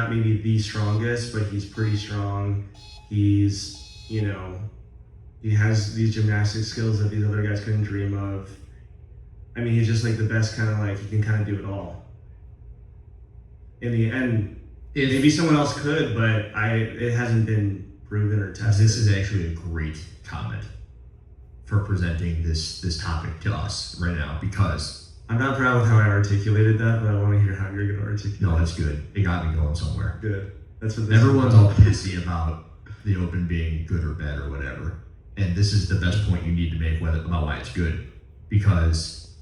not maybe the strongest, but he's pretty strong. He's, you know, he has these gymnastic skills that these other guys couldn't dream of. I mean, he's just like the best kind of like, he can kind of do it all. In the end, maybe someone else could, but it hasn't been proven or tested. This is actually a great comment for presenting this topic to us right now, because I'm not proud of how I articulated that, but I want to hear how you're going to articulate it. No, that's good. It got me going somewhere. Good. That's what this Everyone's all pissy about the Open being good or bad or whatever. And this is the best point you need to make about why it's good. Because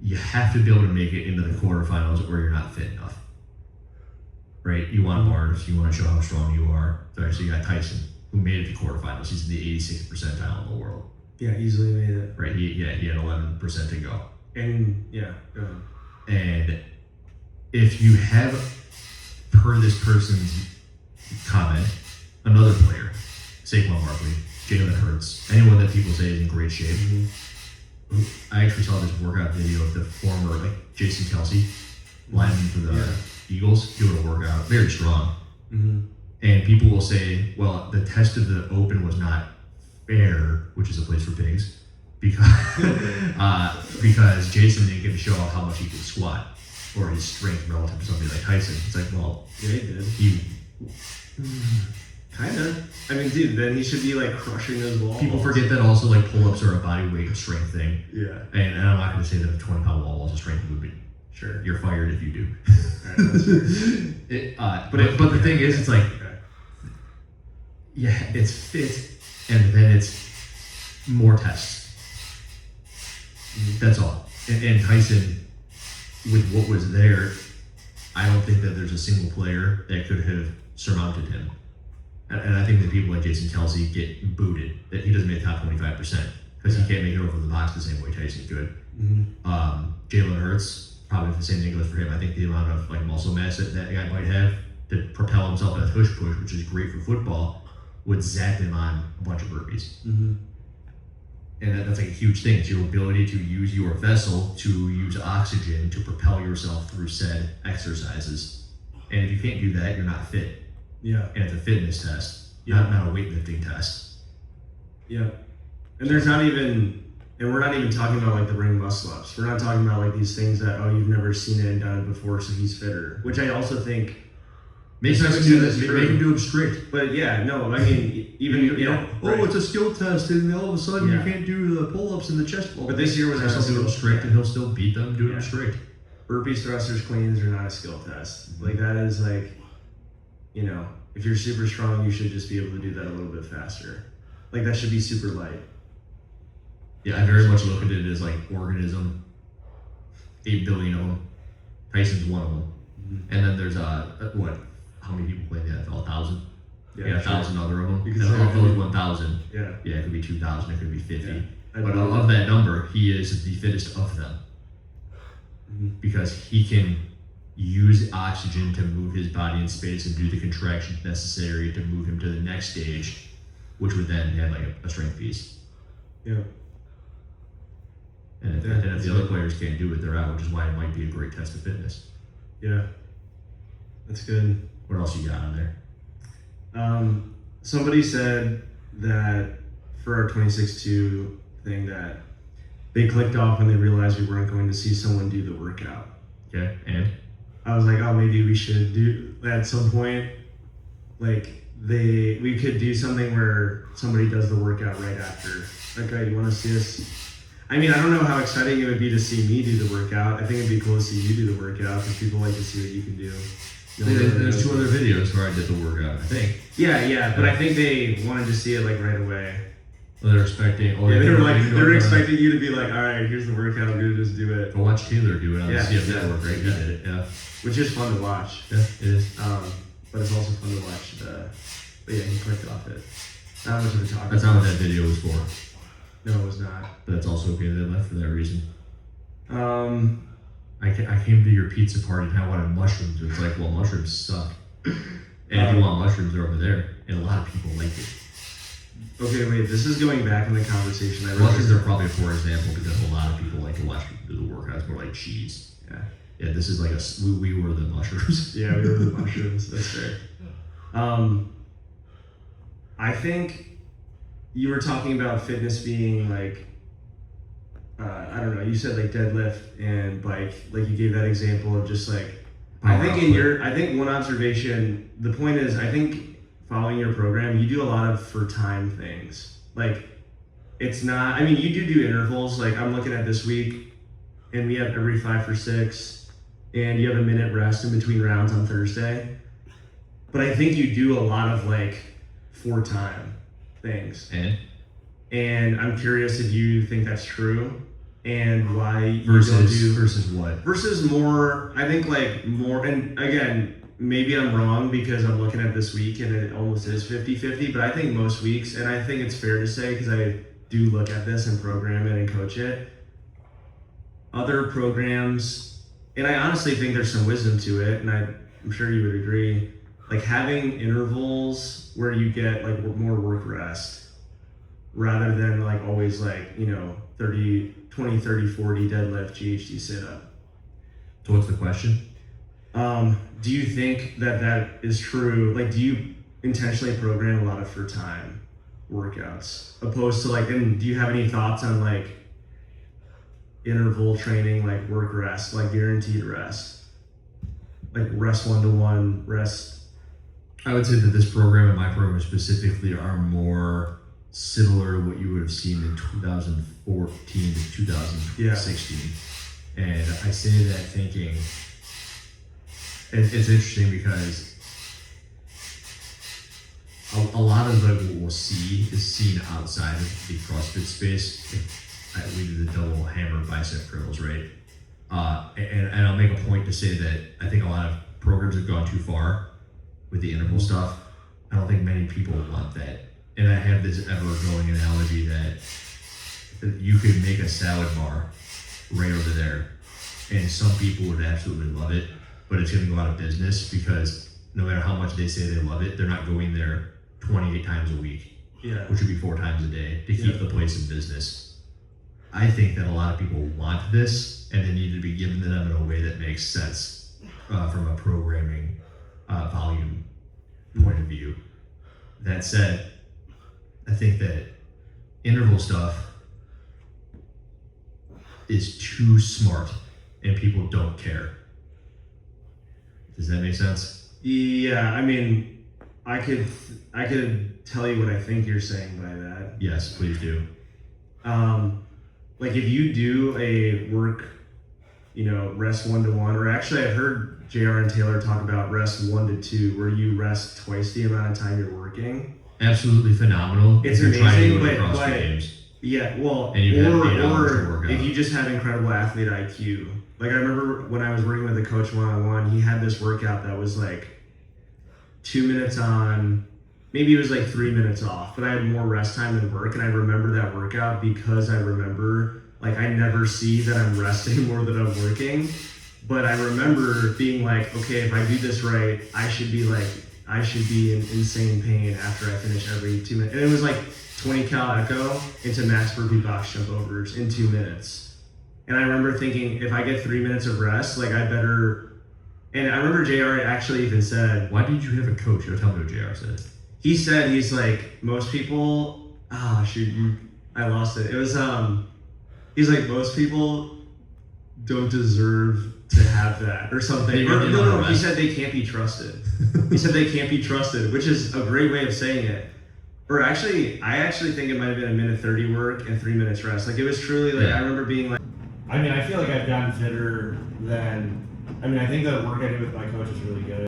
you have to be able to make it into the quarterfinals or you're not fit enough. Right? You want bars, you want to show how strong you are. So actually you got Tyson, who made it to quarterfinals. He's in the 86th percentile in the world. Yeah, easily made it. Right, he had 11% to go. And yeah, go ahead. And if you have, per this person's comment, another player, Saquon Barkley, Jalen Hurts, anyone that people say is in great shape. I actually saw this workout video of the former, like Jason Kelsey, lineman for the Eagles, doing a workout, very strong. And people will say, well, the test of the Open was not fair, which is a place for pigs, because Jason didn't get to show off how much he could squat or his strength relative to somebody like Tyson. It's like, well, yeah, he did. Kind of. I mean, dude, then he should be like crushing those walls. People forget that also like pull-ups are a body weight strength thing. Yeah. And I'm not going to say that a 20-pound wall is a strength movement. Sure. You're fired if you do. All right, that's fair. But the thing is, it's like, yeah, it's fit, and then it's more tests. That's all. And Tyson, with what was there, I don't think that there's a single player that could have surmounted him. And I think that people like Jason Kelsey get booted, that he doesn't make the top 25% because he can't make it over the box the same way Tyson could. Jalen Hurts, probably the same thing goes for him. I think the amount of like muscle mass that guy might have to propel himself in a push, which is great for football, would zap him on a bunch of burpees. And that's like a huge thing. It's your ability to use your vessel to use oxygen to propel yourself through said exercises. And if you can't do that, you're not fit. Yeah. And it's a fitness test, not a weightlifting test. Yeah. And there's not even, and we're not even talking about like the ring muscle ups. We're not talking about like these things that, oh, you've never seen it and done it before, so he's fitter. Which I also think make him do this. Make him do them strict. But yeah, no, I mean, even it's a skill test, and all of a sudden you can't do the pull-ups and the chest pull. But this year was do them strict, and he'll still beat them doing them strict. Burpees, thrusters, cleans are not a skill test. Like that is like, you know, if you're super strong, you should just be able to do that a little bit faster. Like that should be super light. Yeah, I very much look at it as like organism. 8 billion of them. Tyson's one of them. And then there's how many people play in the NFL? 1,000? Yeah, 1,000 other of them. Because of those 1,000, it could be 2,000, it could be 50. Yeah. But of that number, he is the fittest of them. Because he can use oxygen to move his body in space and do the contractions necessary to move him to the next stage, which would then have like a strength piece. Yeah. And if the other players can't do it, they're out, which is why it might be a great test of fitness. Yeah. That's good. What else you got on there? Somebody said that for our 26-2 thing that they clicked off when they realized we weren't going to see someone do the workout. Okay, and? I was like, oh, maybe we should do at some point, like we could do something where somebody does the workout right after. Okay, you want to see us? I mean, I don't know how exciting it would be to see me do the workout. I think it'd be cool to see you do the workout because people like to see what you can do. There's 2 other videos where I did the workout, I think. Yeah, but I think they wanted to see it like right away. Well, they're expecting. They were expecting you to be like, all right, here's the workout. I'm gonna just do it. Go watch Taylor do it on the CF Network, right? He did it, Which is fun to watch. Yeah, it is. But it's also fun to watch But yeah, he clicked off it. Not much of a talk. That's not what that video was for. No, it was not. But it's also okay they left for that reason. I came to your pizza party and I wanted mushrooms. It's like, well, mushrooms suck. And if you want mushrooms, they're over there. And a lot of people like it. Okay, wait, this is going back in the conversation. Mushrooms are probably a poor example because a lot of people like to watch people do the workouts more like cheese. Yeah, this is like we were the mushrooms. Yeah, we were the mushrooms. That's fair. I think you were talking about fitness being like, I don't know. You said like deadlift and bike. Like you gave that example of just like. I think one observation. The point is, I think following your program, you do a lot of for time things. Like, it's not. I mean, you do intervals. Like I'm looking at this week, and we have every 5 for 6, and you have a minute rest in between rounds on Thursday. But I think you do a lot of like for time things. And I'm curious if you think that's true. And why versus what? Versus more, I think like more, and again, maybe I'm wrong because I'm looking at this week and it almost is 50-50, but I think most weeks, and I think it's fair to say because I do look at this and program it and coach it, other programs, and I honestly think there's some wisdom to it, and I'm sure you would agree, like having intervals where you get like more work rest rather than like always like, 20, 30, 40 deadlift, GHD sit up. So what's the question? Do you think that is true? Like, do you intentionally program a lot of for time workouts opposed to like, and do you have any thoughts on like interval training, like work rest, like guaranteed rest, like rest 1-to-1, rest? I would say that this program and my program specifically are more similar to what you would have seen in 2014 to 2016. Yeah. And I say that thinking, it's interesting because a lot of what we'll see is seen outside of the CrossFit space. We do the double hammer bicep curls, right? And I'll make a point to say that I think a lot of programs have gone too far with the interval stuff. I don't think many people want that. And I have this ever-going analogy that you could make a salad bar right over there, and some people would absolutely love it, but it's going to go out of business because no matter how much they say they love it, they're not going there 28 times a week, which would be 4 times a day to keep the place in business. I think that a lot of people want this, and they need to be given to them in a way that makes sense from a programming volume point of view. That said, I think that interval stuff is too smart and people don't care. Does that make sense? Yeah, I mean, I could tell you what I think you're saying by that. Yes, please do. Like if you do a work, rest 1-to-1, or actually I've heard JR and Taylor talk about rest 1-to-2, where you rest twice the amount of time you're working. Absolutely phenomenal. It's amazing, but yeah, well, or if you just have incredible athlete IQ. Like I remember when I was working with a coach one-on-one, he had this workout that was like 2 minutes on, maybe it was like 3 minutes off, but I had more rest time than work, and I remember that workout because I remember, like I never see that I'm resting more than I'm working, but I remember being like, okay, if I do this right, I should be in insane pain after I finish every 2 minutes. And it was like 20 cal echo into max burpee box jump overs in 2 minutes. And I remember thinking, if I get 3 minutes of rest, like I better. And I remember JR actually even said, why did you have a coach? Tell me what JR said. He said, he's like, most people, I lost it. It was, he's like, most people don't deserve to have that or something. No, he said they can't be trusted. He said they can't be trusted, which is a great way of saying it. Or actually, I think it might have been a minute 30 work and 3 minutes rest. Like it was truly like, I remember being like, I mean, I feel like I've gotten fitter than, I think the work I did with my coach is really good.